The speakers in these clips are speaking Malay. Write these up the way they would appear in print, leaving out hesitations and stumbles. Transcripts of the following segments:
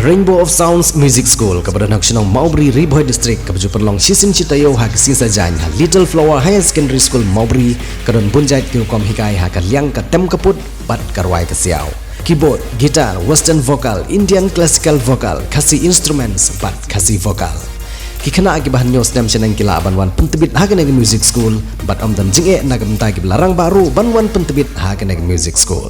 Rainbow of Sounds Music School kepada Nakshonong Maubri Riboy District kepada perlong Sisim Citayo hak sisa jan Little Flower Higher Secondary School Maubri kedon bunjai tirukom hikai hak liang ke tem keput bat karwai ke siau. Keyboard, gitar, western vocal, Indian classical vocal, kasih instruments bat kasih vocal. Kikena akibat news nem senang kila banwan pentebit hak neg music school bat amdan jinge nagam tagi belarang baru banwan pentebit hak neg music school.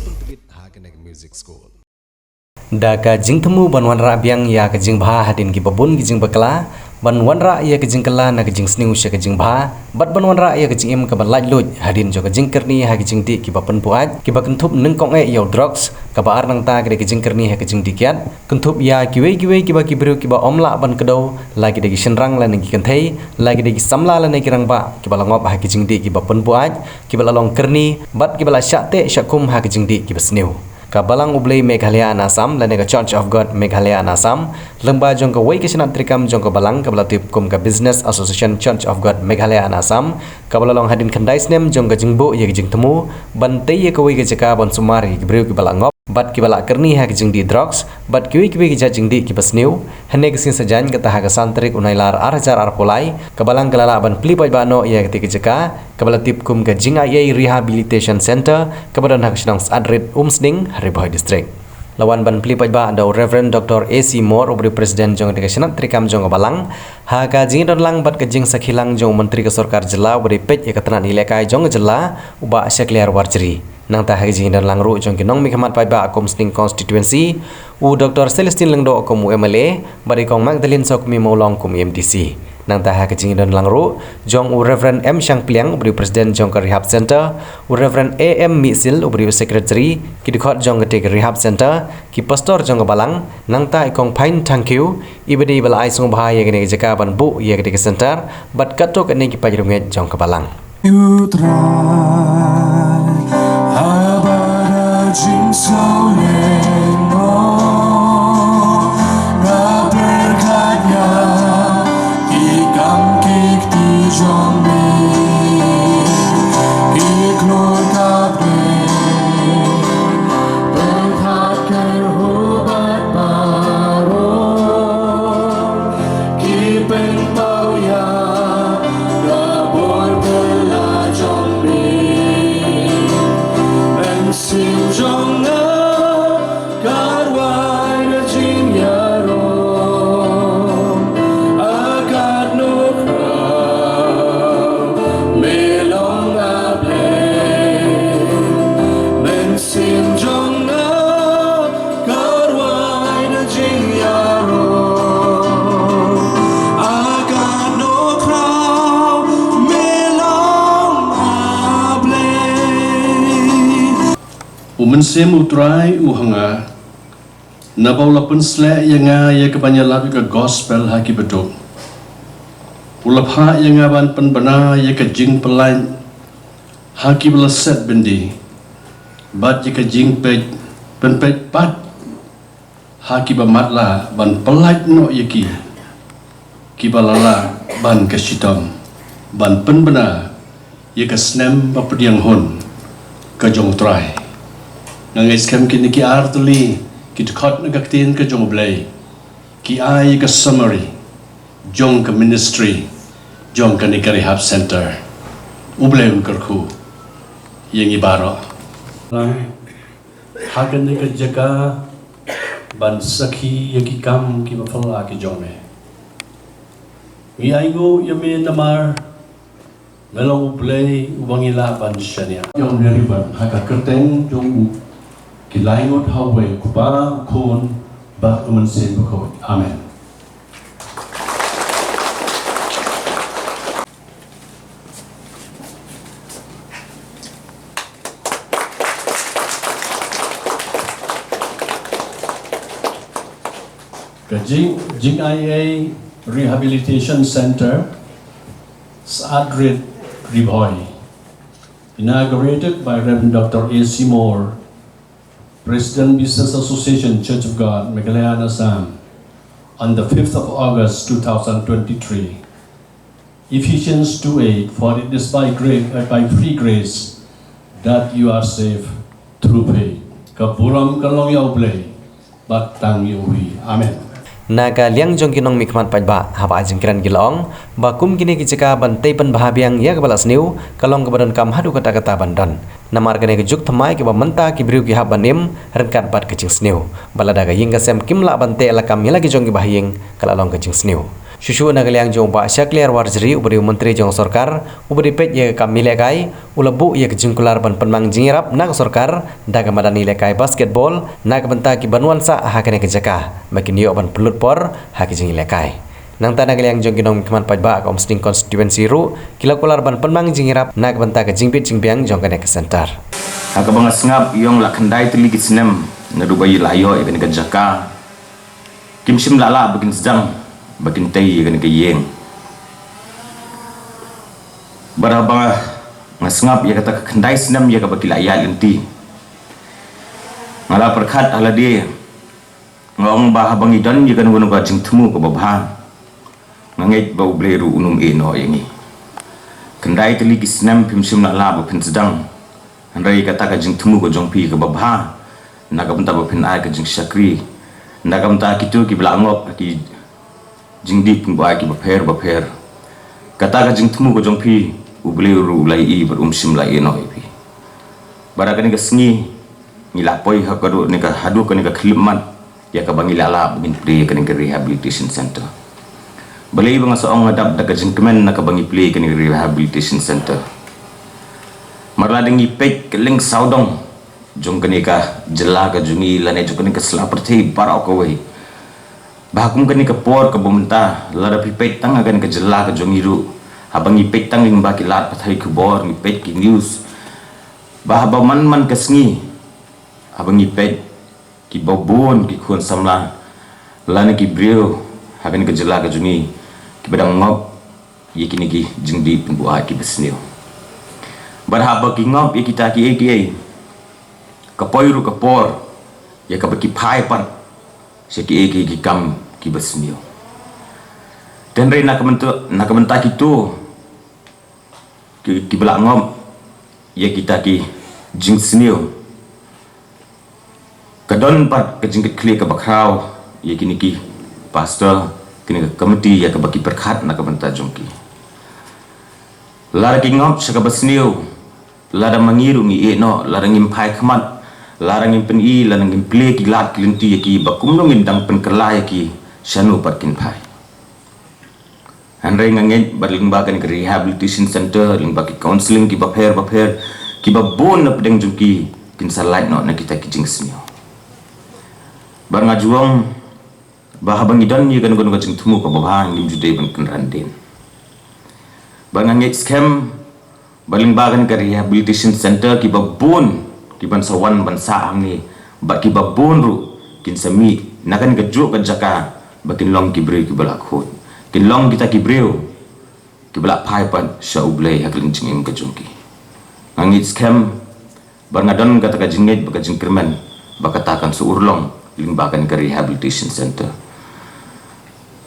Daka jing temu banwan ra biang ya ke jing bha hadin ki babun ki jing bakla banwan ra ya ke jing kala na ke jing sning usya ke jing bha bat banwan ra ya ke jing im ke ban laj luj hadin jo ke jing kerni ha ke jing di ki bapen puaj ki baken thup neng kong e yo drugs ka ba ar nang ta ke jing kerni ha ke jing dikiat kentup ya ki we ki ba ki bru ki ba omla ban kedo lagi de ki senrang la neng ki kenthei lagi de ki samla la neng ki rang ba ki ba langop ha ke jing di ki bapen puaj ki ba lalong kerni bat ki ba la syate syakum ha ke jing di ki basniu Kabalang Ublay Meghalaya Assam lanega Church of God Meghalaya Assam lemba jong ka wei kesenat trikam jong ka balang kabala tip kum ka Business Association Church of God Meghalaya Assam kabala long hadin khandais nem jong ka jingbo ye jing temu bantai ye ka wei ka jaka ban sumari ki breu ki balangop bat ki bala kerni ha ki jing di drugs bat ki wei ki jing di ki basniu hene ki sin sajan ka taha ka santrik unailar arjar arpolai kabalang kalala ban plipai bano ye ki jaka kabala tip kum ka jing ai rehabilitation center kabada nak senang adrit umsning Riboy District. Lawan ban plipai ba ada Reverend Dr. AC Moore ubri Presiden jong de senat trikam jong balang ha ka jing don lang bat ka jing sakhilang jong menteri ke sarkar jela ubri pej ya katana ilekai jong jela uba syakliar warjri nang ta ha jing don lang ru jong kinong mikhamat pai ba akom sting constituency u Dr. Celestine Lengdo akom MLA bari kong Magdalene Sok mi molong kum MDC nang ta ha jing don lang ru jong u Reverend M Shang Pliang ubri Presiden jong ka rehab center u Reverend AM Misil ubri secretary ki dikhot jong ka rehab center ki pastor jong balang nang ta ikong pain thank you ibedi bala ai sung bahaya gene jaka ban bu ye ke center bat katok ne ki pajrunget jong ka balang Umensim utrai uhanga nabaulapun slek yanga ya kebanyalap ke gospel haki betul ulapha yanga ban penbana ya ke jing pelain haki belaset bendi bat ya ke jing pej penpej pat haki bamatla ban pelait no yaki kibalala ban ke sitam ban penbana ya ke snem bapediang hon ke jong trai nangai skam kini ki artuli ki khot na gaktin ka jong blay ki ai ka summary jong ka ministry jong ka ni rehab center ublay un karku yang ibaro hakan ni ka jaka ban sakhi yaki kam ki bafala ki jong me mi ai go yame namar melong ublay ubangila ban shania jong dari ban haka kerteng jong Kilaingot Hawe Kuba Kun Ba Umansin Bako. Amen. Jing IA Rehabilitation Center Sadrit Riboy inaugurated by Reverend Dr. AC Moore, President Business Association Church of God Meghalaya Assam on the 5th of August 2023. Ephesians 2:8, for it is by free grace that you are saved through faith. Kapuram kalong yaublay, batang yuwi. Amen. naga liang jong kinong mikmat pajba haba jingkran gilong bakum kini kicika bantai pen bahabiang ya kebalas new kalong kebadan kam hadu kata-kata bandan namar kene kejuk thamai ke menta ki briu ki habanim renkat bat kecing snew balada ga yingga sem kimla bantai ala kam lagi jong ki bahing kalalong kecing snew Susu nagaliang jong ba syakliar warjri ubri menteri jong sorkar ubri pet ye kam milekai ulabu ye kejingkular ban penmang jingirap nag sorkar daga madani lekai basketball nag benta ki banwansa hakane kejaka makin yo ban pelut por hakijing lekai nang tanah nagaliang jong kinong keman pajba ka omsting constituency ru kilakular ban penmang jingirap nag benta ke jingpit jingbiang jong kane ke center hakabang sngap yong lakhandai tiligi sinem ngadubai layo e kane kejaka kimsim lala begin sedang bakin tay kan ke yeng barabang ngasngap ya kata kendai senam ya ka bakil ayat lenti ngala perkhat ala dia ngong bah bang idan ya kan wono ka jing temu ka babha ngait bau bleru unum eno yangi kendai teli ki senam pimsim na la ba pin sedang andai kata ka jing temu ka jongpi ka babha naga benta ba pin ai ka jing syakri naga benta kitu ki blangop ki jing dip ngba ki baper kata ka jing temu ko jong pi ubleru lai I berumsim lai no ipi barakani ka sngi ngila poi hakado ni ka hadu ka ni ka khilmat ya ka bangila la bin play ka ni ka rehabilitation center balai bang saong ngadap da ka jing kemen na ka bangi play ka ni rehabilitation center marla dengi pek keling saudong jong ka ni ka jela ka jungi lane jong ka ni ka slaperti parau ka wei bahakum kani ke por ke bumta lara pipet tang akan ke jela ke jongiru habang ipet tang ing baki lat pathai ke bor ngipet ki news bahaba man ke sngi habang ipet ki bobon ki khon samla lana ki brio hakan ke jela ke jongi ki badang ngop ye kini ki jingdi pembuah ki besneu barhaba ki ngop ye kita ki kapoiru ke por ya ka baki phai pan seki ki kam ki besnio dan re nak mentak itu ki belak ngom ya kita ki jing snio kadon pat ke jingkit kli ke bakrau ya kini ki pastor kini ke komiti ya ke baki perkhat nak mentak jongki lar ki ngom saka besnio lar mangiru ngi no lar ngimpai khmat larang impen I larang imple ki lat kilenti ki bakum nongin dang pen kerla ki shanu patkin phai hanre ngangen baling bakan ke rehabilitation center ling baki counseling ki baper ki babon na pedeng jungki kin salait no na kita ki jingsnyo bar ngajuang bahabang idan ni kan gon gajing tumu ka babang lim jude ban kan randen bar nganget scam baling bakan ke rehabilitation center ki babon ki ban sawan ban saam ni baki babon ru kin sami nakan gejuk ke jaka bakin long ki bre ki balak khot kin long kita ki breu ki balak phai pan sha ublei haklin jingim ke jungki ngit scam bangadon kata ka jingit baka jingkerman bakatakan suurlong ling bakan ke rehabilitation center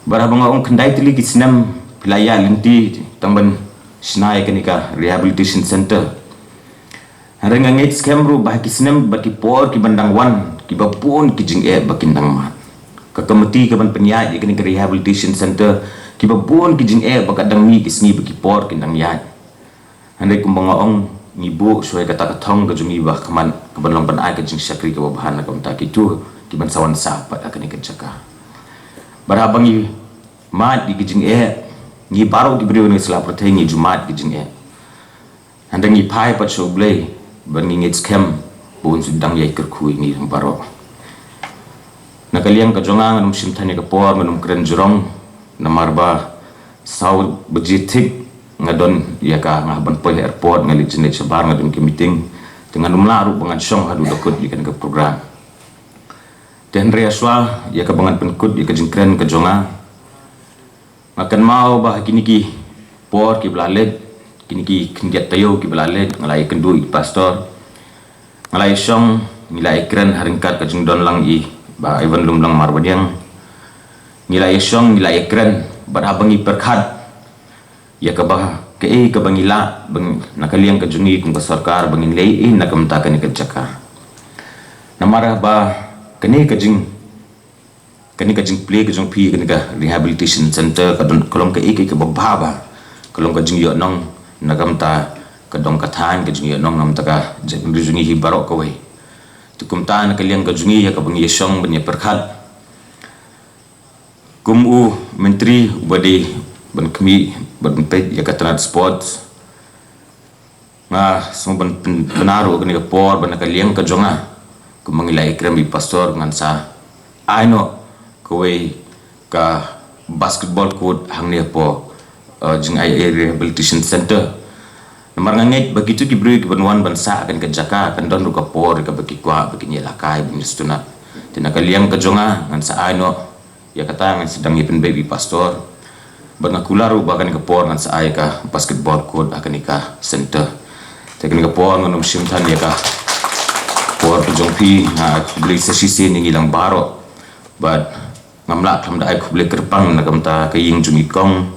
barabang ong kendai tili ki senam pilaya linti tamban snai kenika rehabilitation center harang ngait scam ru bah ki senam baki por ki bandang wan ki bapun ki jing bakin dang mat ka komiti ka ban penyai ki ke rehabilitation center ki bapun ki jing bakadang mi ki sngi baki por ki dang yai handai kumbang ong ngibu suai kata katong ka jungi bah kaman ka banlong ban ai ka jing syakri ka bahan ka mta ki tu ki ban sawan sapat akan ikan jaka barabang i mat di ki jing ngi baru ki beri ni selap pertai ngi jumat ki jing handai ngi pai pat so blai bangingit scam bun sedang yai kerkui ni baro nakaliang ka jongang anum simthani ka por manum kren jurong namarba sau bejitik ngadon ya ka ngaban poi airport ngali jenet sabar ngadon ke meeting dengan umlaru bangan syong hadu dokut ikan ke program dan reaswa ya ka bangan penkut ya ka jingkren ka jonga makan mau bah kini ki por ki blalet kini ki kendiat tayo ki belale ngalai kendu I pastor ngalai syong nilai kren haringkat ka jingdon lang I ba Ivan lumlang marbadiang nilai syong nilai kren barhabang I perkhat ya ka bah ke ka bangila bang nakaliang ka jungi kung ka sarkar bangin lei nakamta ka ni ka jaka namarah ba kani ka jing kani ka jing play ka jong pi kani ka rehabilitation center ka don kolong ka iki ka bababa kolong ka jing yo nong nagam ta ka dong ka than ka jing yo nong nam ta ka jing jungi hi barok ka wei tukum ta na ka liang ka jungi ya ka bangi yesong banya perkhat kumu menteri badi ban kami ban pet ya ka transport nga so ban benaru kani ka por ban ka liang ka jonga kumangilai krami pastor ngan sa aino kowe ka basketball court hangnia po jing IA rehabilitation center namar nganget begitu kibru ki banwan bansa kan ka jaka kan don ka por ka bagi kwa bagi nyelakai bin stuna tina kaliang ka jonga ngan sa aino ya kata ngan sedang ipen baby pastor ban kularu bagan ka por ngan sa ai ka basketball court akan ka center tekan ka por ngan simtan ya ka por jongpi beli sesi sini ngilang baro but ngamla tham dai khubli kerpang na kamta kaying jumikong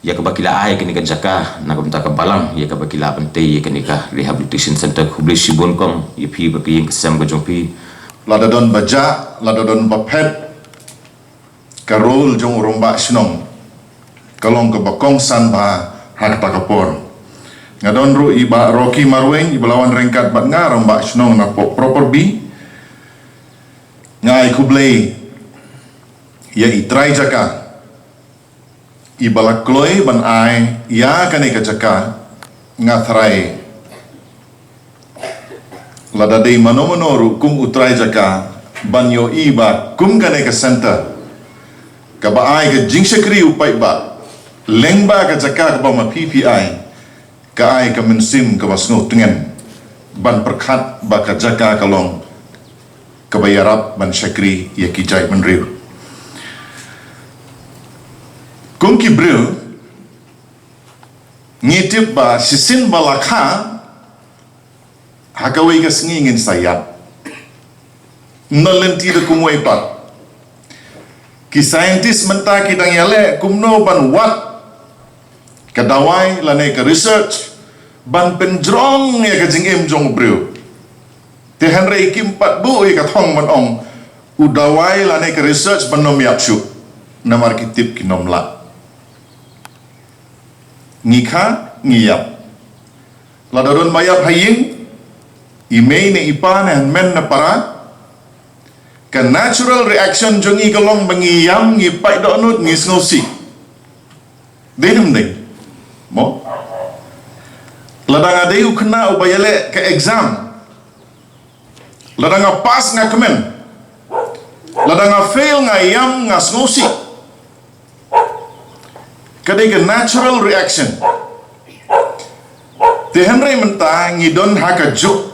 ya ka bakila ai kini ka jaka na kamta ka balang ya ka bakila pante ya kini ka rehabilitation center khubli shibon kong ya phi ba kaying kesam ka jongpi ladadon baja ladadon bapet karol jong romba snong kalong ka bakong san ba hakta kapor ngadon ru iba Rocky Marweng ibalawan rengkat bat nga romba snong na proper bi ngai kublei ya itrai jaka ibala kloi ban ai ya kane ka jaka ngathrai lada dei manoru kum utrai jaka banyo iba kum kane ka center ka ba ai ka jingshakri upai ba lengba ka jaka ka ba ma PPI ka ai ka mensim ka basngo tengen ban perkhat ba ka jaka kalong ka bayarap ban syakri ya kijai menriu Kung kibril ngitip ba sisin balakha hakawai ka singingin sayap nalenti de kumway pat ki scientist menta ki dang yale kumno ban wat kadawai lane ka research ban penjrong ya ka jingim jong bril te henry kim pat bu ya ka thong man ong udawai lane ka research ban nom yapshu namar kitip kinom la ngika ngiyap ladadon mayap haying imei ne ipa ne men na para ka natural reaction jongi galong mangiyam ngipai donut ngisngosi denum ding mo ladang adeu kena ubayale ke exam ladang pas ngakemen ladang fail ngayam ngasngosi kadai ke natural reaction te henry menta ngidon haka juk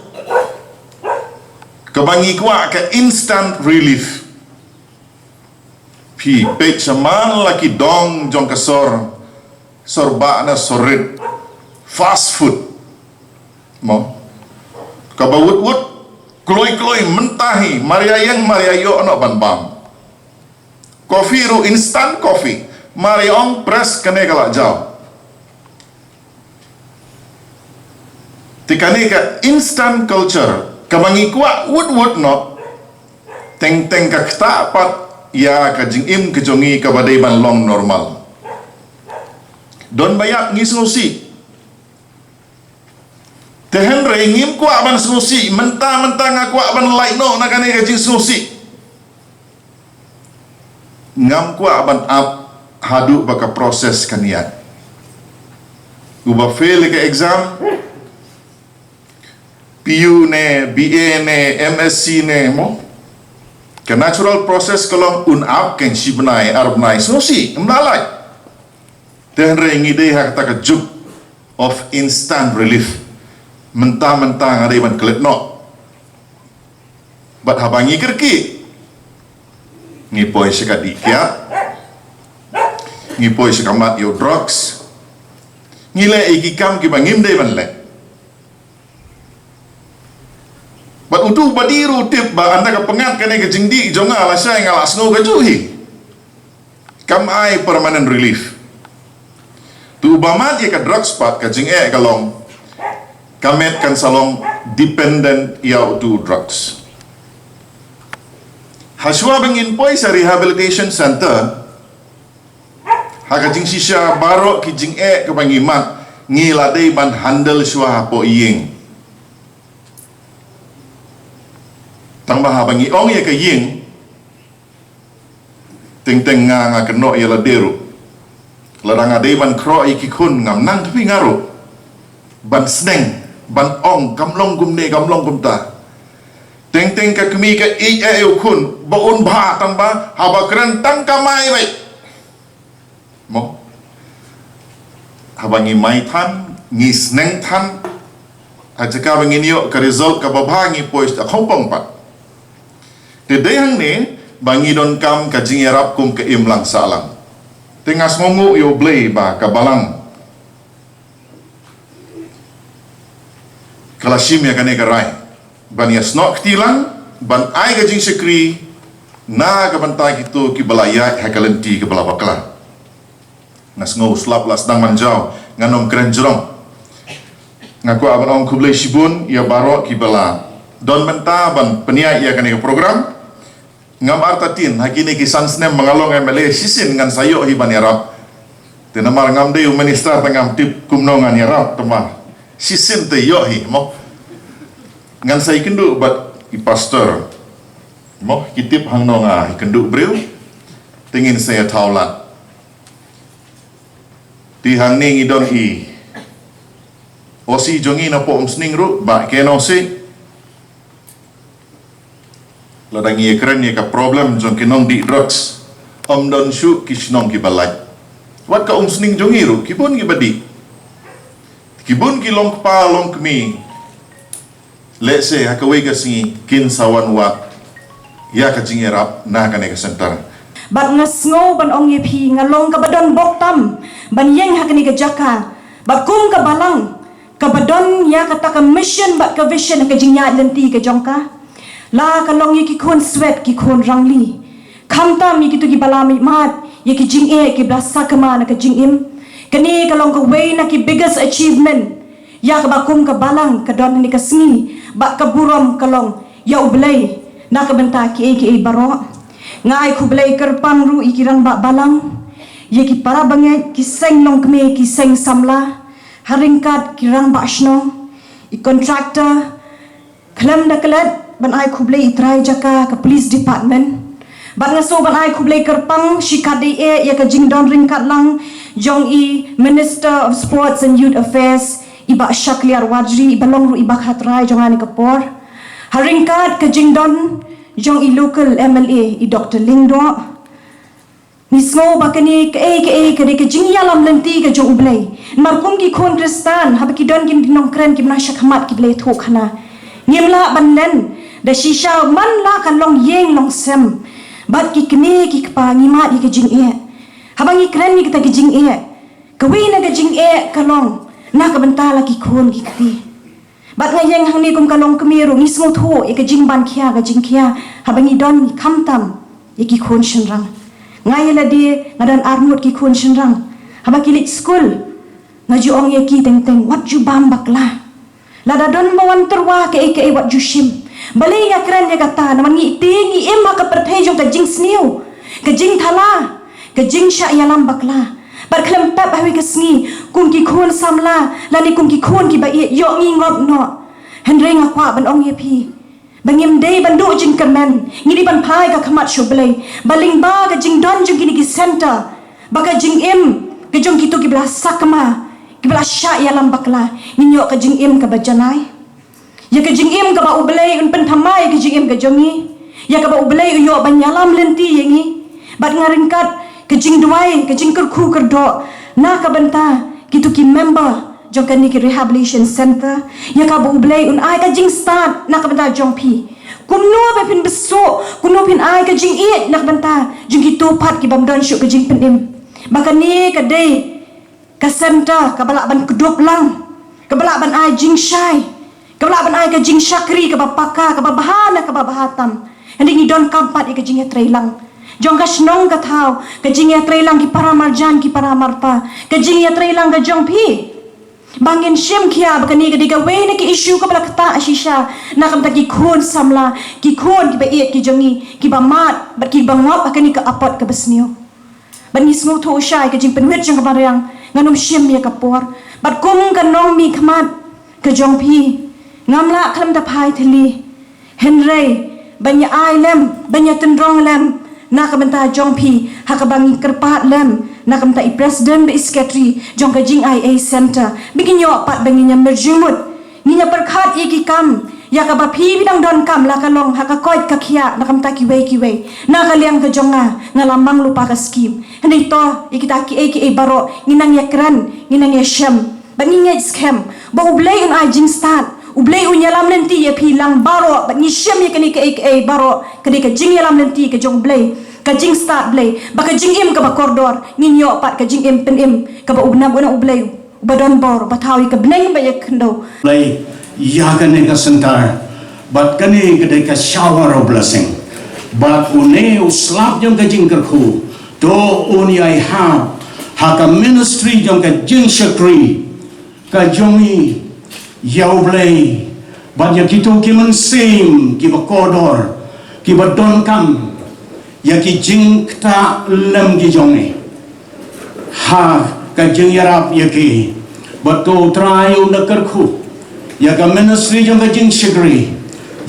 kabangi kwa ka instant relief pi pek saman laki dong jong kasor sorba na sorit fast food mo kabawut kloi mentahi mariayang mariayo no ban bam coffee ru instant coffee Mariong press kane kala jauh. Tikane ka instant culture kamangi kwa wood no teng ka kta pat ya ka jingim ke jongi ka badai ban long normal. Don bayak ngisnusi. Tehen re ngim kwa ban snusi menta ngakwa ban light no na kane ka jing snusi. Ngam kwa ban up hadu baka proses kaniat uba fail ke exam PU ne BA ne MSc ne mo ke natural process kolong unap ken sibnai arbnai so si mlalai ten rengi de hak ta juk of instant relief mentang ngade ban klet no bat habangi kerki ni poi sekadi kia ngipoi sekamat yo drugs ngile ikikam ki bangim de ban le bat utu badiru tip ba anda ka pengat kane ke jingdi jonga la sai ngala snow ka juhi kam ai permanent relief tu bamat ye ka drugs pat ka jing kalong kamet kan salong dependent ya utu drugs Haswa bangin poi sa rehabilitation center. Haka jing sisya baro ki jing ke bangimat ngiladai ban handle shwa po ying. Tang bah bangi ong ye ke ying. Ting nga keno ye laderu. Ladang adai ban kro iki kun ngam nang tapi ngaru. Ban sneng, ban ong kamlong gumne kamlong gumta. Ting ka kemi ka kun baun ba tamba haba keren tang kamai bai. Mo habangi mai tan ngi sneng tan aja ka bangi niyo ka result ka babangi poist a kompong pat. Te deyang ne bangi don kam ka jing yarap kum ka imlang salang. Tengas momu yo blay ba ka balang. Kalashim ya kane ka rai. Ban yasnok tilang ban ai gajing sekri na ka bantai kitu ki balaya hakalenti ke bala bakla nas ngau slap las dang manjau nganom keren jerong ngaku aban ong kublai shibun ya baro ki bala don menta ban penia ya kan program ngam artatin hakini ki sansnem mengalong MLA sisin ngan sayo hi ban yarap tenamar ngam de minister tangam tip kumnongan yarap tema sisin te yo hi mo ngan saya kendu bat i pastor mo kitip hang nonga i kendu breu tingin saya taulat di hang ning idon i osi jongi na po sning ru ba keno si ladang ye keren ye ka problem jong kinong di drugs don shu kisnong ki balai wat ka sning jongi ru kibun ki badi kibun ki long pa long kmi. Let's say hakaway kasi kin sawan wa ya ka jingerap na ka ne ka center. Bat ngasngo ban ong yepi ngalong ka badon boktam ban yeng hakani ka jaka bat kum ka balang ka badon ya ka ta ka mission bat ka vision ka jingya lenti ka jongka la ka long ye ki khon sweat ki khon rangli khamta mi ki tu ki balami mat ye ki jing e ki blasa kama na ka jing im kani ka long ka way na ki biggest achievement ya ka bakum ka balang ka don ni ka singi ba ka buram kalong ya ublay na ka benta ki baro ngai ku blay kerpang ru ikirang ba balang ye ki para bange ki seng long kme ki seng samla haringkat kirang ba shno i contractor klam da klat ban ai ku blay try jaka ka police department ban ngaso ban ai ku blay kerpang shikadi ya ka jingdon ringkat lang jong i minister of sports and youth affairs iba Shakliar Wajri iba long ru iba khatrai jongani kapor haringkat ka jingdon jong i local MLA i Dr. Lingdo nismo bakani ka de ka jingyalam lenti ka jong ublay markum ki khon kristan habaki don kim dinong kren kim na shakhamat ki blay thok khana ngimla banlen da shisha man la kan long yeng long sem bat ki kne ki pa ngimat ki jing e habangi kren ni kita ki jing e kawi na ka jing e kalong na ka benta lagi khon ki kati bat ngayeng hang ni kum kalong kemiru ngismo tho e ka jing ban khia ka jing khia habangi don khamtam e ki khon shinrang ngayela de ngadan armut ki khon shinrang habaki lit school ngaju ong ye ki teng wat ju bam bakla lada don bawan terwa ke wat ju shim bali ya kran ya kata naman ngi tingi em ka perthai jong ka jing sniu ka jing thala ka jing sha yalam bakla bar khlem tap hawi ka sngi kum ki khon samla lani kum ki khon ki ba yo ngi ngop no henre nga kwa ban ong ye phi bangim dei ban do jing kermen ngiri ban phai ka khamat shublei baling ba ka jing don jong ki center baka jing em ka jong ki to ki bla sakma ki bla sha yalam bakla ninyo ka jing em ka bajanai ya ka jing em ka ba ublei un pen thamai ka jing em ka jongi ya ka ba ublei yo ban yalam lenti yengi bat ngaringkat ka jing duai ka jing kerku kerdo na ka benta kitu ki member jong kan ni ki rehabilitation center ya ka bu blay un ai ka jing start na ka benta jong pi kumno ba pin beso kumno pin ai ka jing it na ka benta jing ki to pat ki bam don shu ka jing penim baka ni ka dei ka center ka balak ban kedop lang ka balak ban ai jing shai ka balak ban ai ka jing shakri ka bapaka ka babahana ka babahatam hindi ni don kampat ka jing ya lang jong ka snong ka thau ka jing ya lang ki para marjan ki para marpa ka jing ya lang ka jong pi bangin shim kia bakani ke diga we ne ki issue ka bala kata ashisha na kam ta ki khon samla ki khon ki ba iet ki jongi ki ba mat bat ki bangop akani ka apot ka besnio ban ni sngo tho shai ka jing penwet jang ka barang nganum shim ya ka por bat kum ka nong mi khmat ka jong pi ngamla kham ta phai thli henry banya ai lem banya tendrong lem na ka banta jong pi ha ka bangi kerpat lem na kam ta i president be secretary jong ka jing IA center bikin yo pat bangi nya merjimut ni nya perkhat i ki kam ya ka ba phi bidang don kam la ka long ha ka koi ka khia na kam ta ki we na ka liang ka jonga ngalamang lupa ka scheme hani to i kita ki baro nginang ya kran nginang ya sham bangi nya scam ba ublay un ai jing start ublay un yalam lenti ya phi lang baro bangi sham ya kani ka baro kani ka jing yalam lenti ka jong blay kajing start blay baka jing im ka ba koridor ninyo pat kajing im pen im ka ba ubna bona ublay ubadon bor batawi ka bneng ba yakndo play yagane ka sentar but kani ka shower of blessing but une uslap jong ka jing kerku to uni I have ka ministry jong ka jing shakri ka jongi yaw blay but yakito kiman same ki ba koridor ki ba don kam ya ki jing ta lem ki jongi ha ka jing yarap ya ki bato trayo na karku ya ka ministry jong ka jing shigri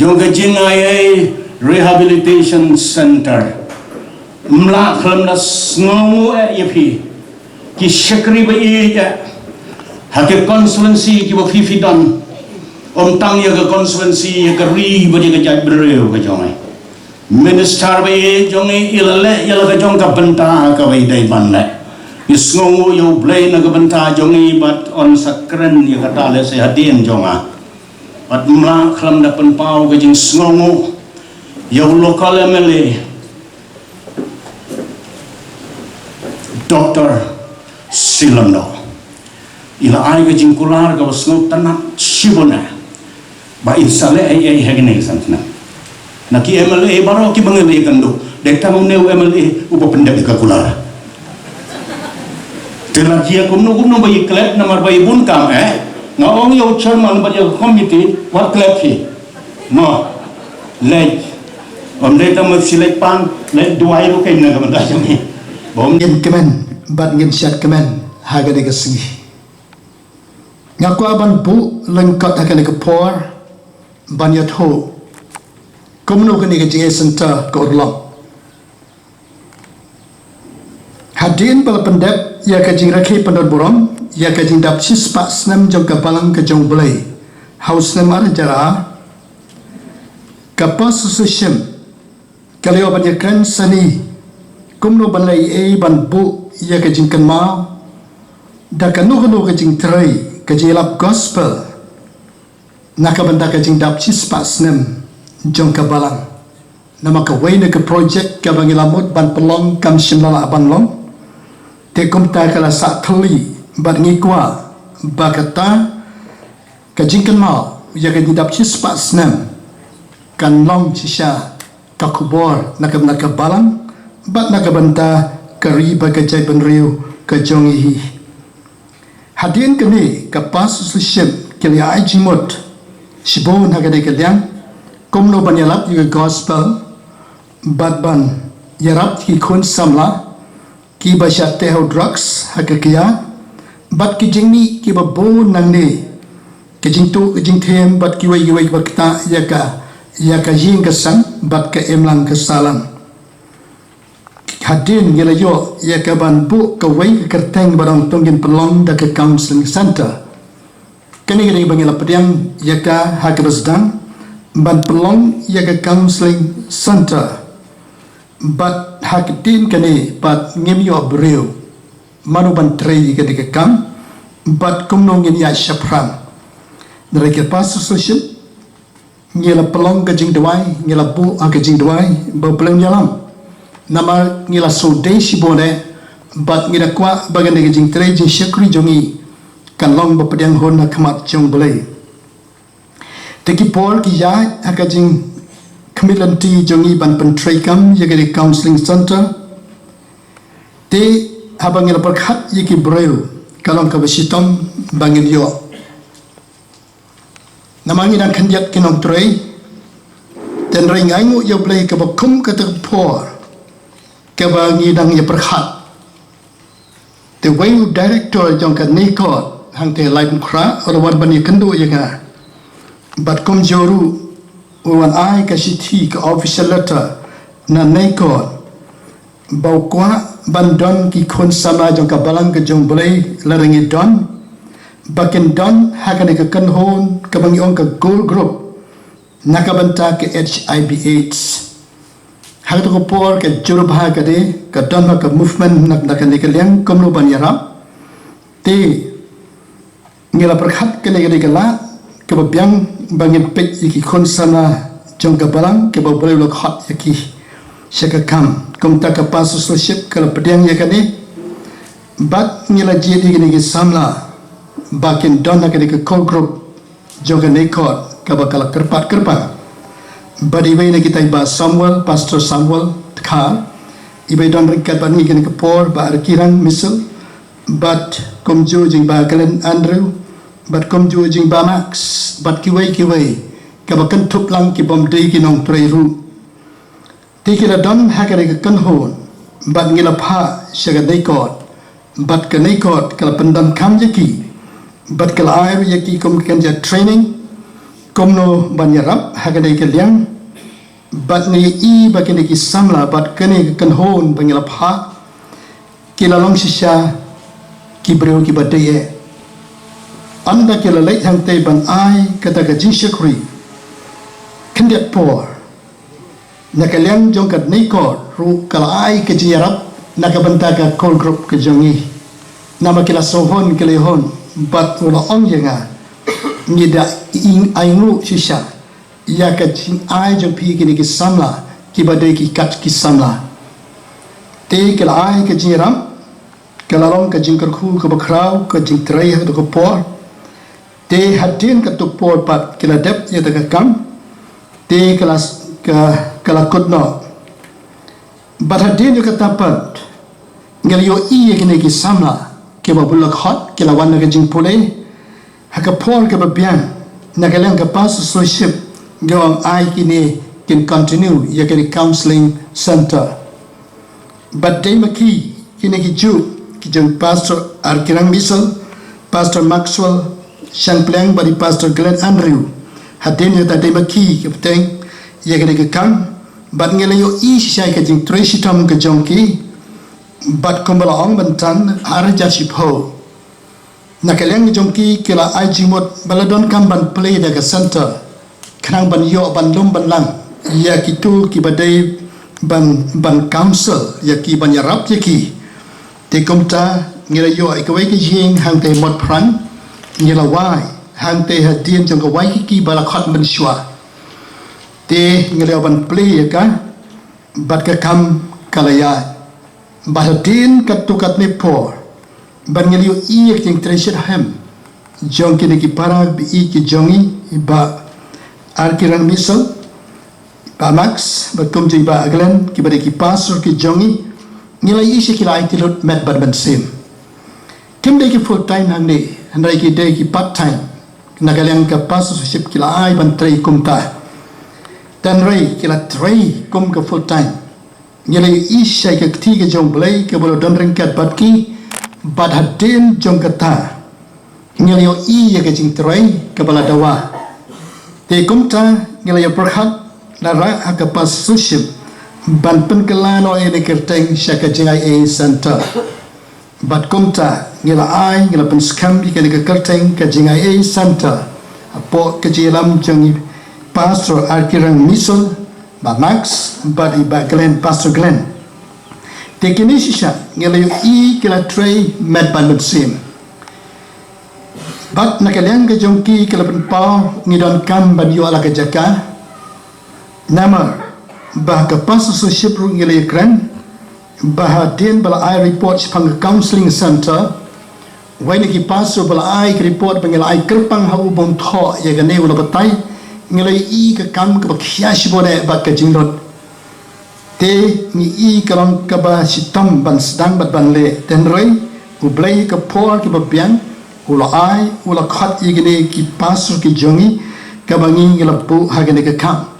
jong ka jing IA rehabilitation center mla khlam na sngo ya pi ki shigri ba ya ha ke constituency ki ba fi don tang ya ka constituency ya ka ri ba ka jaj breu ka jongi minister bay jongi ilale yala ka jong ka banta ka bay dai ban le isngo yo blay na ka banta jongi bat on sakren ya ka tale se hadien jonga bat mla khlam da pen pau ka jing sngo yo local MLA Dr. Silando ila ai ka jing kular ka sngo tanat shibona ba insale ai hagene santna naki MLA baro ki mangale kando dekta mo ne MLA upo pendek ka kulara telaki ko no bayi klep namar bayi bun kam nga ong yo chairman ba yo committee what klep hi no lej om deta mo select pan le duai ro kay na ka manda jami bom ngin kemen bat ngin syat kemen haga de singi ngakwa ban bu lengkot haga de por ban yat ho Komuno kini ke JA Center ke Urlong. Hadin bala pendep ya ke jing rakhi pendot borong ya ke jing dap sis pak snem jong ke balang ke jong belai. Haus nem ara jara kapas sushim kalio banyakan sani komuno balai ban bu ya ke jing kenma da kanu ke jing trai ke jing lap gospel nakabanda ke jing dap sis pak snem jong ka balang nama ka wayne ka project ka bangilamut ban pelong kam shimlala abang long te kumta kala sa thali bat ngikwa bakata ka jingkan ma ya ka didap chis pa snam kan long chisha ka kubor nak balang bat nak banta ka riba ka jai ban riu ka jong hi hadin kini ka pas sushim kili ai jimut shibon hagade ka liang Komno ban yarap juga gospel bat ban yarap ki kun samla ki basyat teho drugs hakakia bat ki jingni ki ba bo nang ni ki jingtu jing them bat ki wai bat ta ya ka jing ka sang bat ka emlang ka salam hadin gela yo ya ka ban bu ka wai ka kerteng barang tongin pelong da ka counseling center kani gani bangila pediang ya ka hakabasdang ban pelong ya ke counseling center bat hakdin kane bat ngemyo breu manu ban trei ke de kam bat kumnong ya shapran nere ke pas solution ngela pelong ke jing dwai ngela bu ke jing dwai ba pelong yalam nama ngela so de shibone bat ngela kwa bagan de jing trei jing shakri jongi kan long ba pedang hon na khamat jong bolai Teki Paul ki ya akajing kemilanti jongi ban pentrai kam yagari counseling center te habang ila perkhat yaki breu kalong ka basitom bangin yo namangi dan kandiat kinong trei dan ring aingu yo play ka bakum ka terpor ka bangi dang ya perhat the way director jong ka nikot hang te lai kra or war bani kendo ya nga bat kom joru wan ai ka sithi ka official letter na nikot bau kwa bandon ki khon sama jong ka balang ka jong boleh larengi don bakin don hakane ka kan hon ka bangi on ka goal group nakabanta ke HIV/AIDS hak to por ke juru bah ka de ka don ka movement nak nakane ka liang komlo banyara te ngila perkhat ke le ke la ke babyang bangin pet ki khon sama jong ka balang ke boleh lo khat yaki syaka kam kum ta ka sponsorship kalau pedang ya kani bat ngila jadi kini ke samla bakin dona kini ke call group joga nekot ka bakal kerpat badi we ne kita iba pastor Samuel Khar ibai don ringkat bani kini ke por ba arkirang misal bat kum jo jing ba Glenn Andrew bat kum jo jing ba Max bat kiwai ka bakan tup lang ki bom dei ki nong trei ru tikira don hakare ka kan hon bat ngila pha shaga nekot bat ka nekot kala pendan kam yaki bat kala air yaki kom kan ja training kom no banyarap hakare ka liang bat ni i bakene ki samla bat kane kan hon bangila pha kila long shisha ki breu ki badaye anda kila leit hang te ban ai kata ka jinshakri kandiat por nakaliang jong kat nikot ru kala ai ke jiarap nakabanta ka call group ke jongi nama kila sohon kila hon bat ula ong yenga ngida ing aingu shisha ya ka jing ai jong pi kini ki samla ki badai ki kat ki samla te kila ai ke jiarap kala long ka jing kerku ka bakrau ka jing trai ha to por te hadin ka to por pat kila dep ya ta ka kam te kala kutno badadin yo katapat ngal yo i kene ki samla ke babulak hot ke lawan na jing pole haka por ke babian nagalang ka sponsorship go ai kini can continue ya kene counseling center but day maki kini ki ju ki jeng pastor arkirang misal pastor Maxwell Shangpleng bari pastor Glenn Andrew hadin yo ta day maki ke peteng ya kene ke kam bat ngela yo i shisha ka jing tracy tom ka jongki bat kombala ong bantan arja shipho nakaleng jongki kila ai jimot baladon kam ban play daga center khnang ban yo ban lum ban lang ya kitu ki badai ban council ya ki ban yarap ya ki te komta ngela yo ai ka wai ki jing hang te mot pran ngela wai hang te hadien jong ka wai ki bala khat ban shwa te ngelew ban play ka bat ka kam kalaya bahadin katukat ni por ban ngelew i yang treasure ham jong kini ki para bi ki jongi ba arkiran misal ba Max ba kum ji ba Glenn ki bade ki pastor ki jongi ngilai i shi kila itilot met ban sim kim de ki full time hang ni handai ki de ki part time nagalang ka pastorship kila ai ban trei kumta dan rei kila trei kum ke full time ngilai isya ke ketiga jong belai ke bolo don ringkat batki bad hadin jong kata ngilai i ke jing trei ke bala dawa te kumta ngilai perhat lara ka pasuship ban penkelano ene kerteng syaka JIA center bad kumta ngilai ngila penskam ke kerteng ke JIA center apo ke jilam jong pastor arkirang misal ba Max ba iba Glenn pastor Glenn tekini shisha ngelayu i kila tray med ban sim bat nakaliang ke jongki kila penpau ngidon kam ban yo ala ke jaka nama bah ke pastorship ru ngelayu kran bah den bala ai report pang counseling center wani ki pastor bala ai report bangela ai kerpang ha ubon tho ya gane ula batai ngilai i ka kam ka khiash bone ba ka jingrot te ni i kalam ka ba sitam ban sedang bat ban le ten roi ublay ka por ki babiang ula ai ula khat igene ki pasur ki jongi kabangi ngila pu hagene ka kam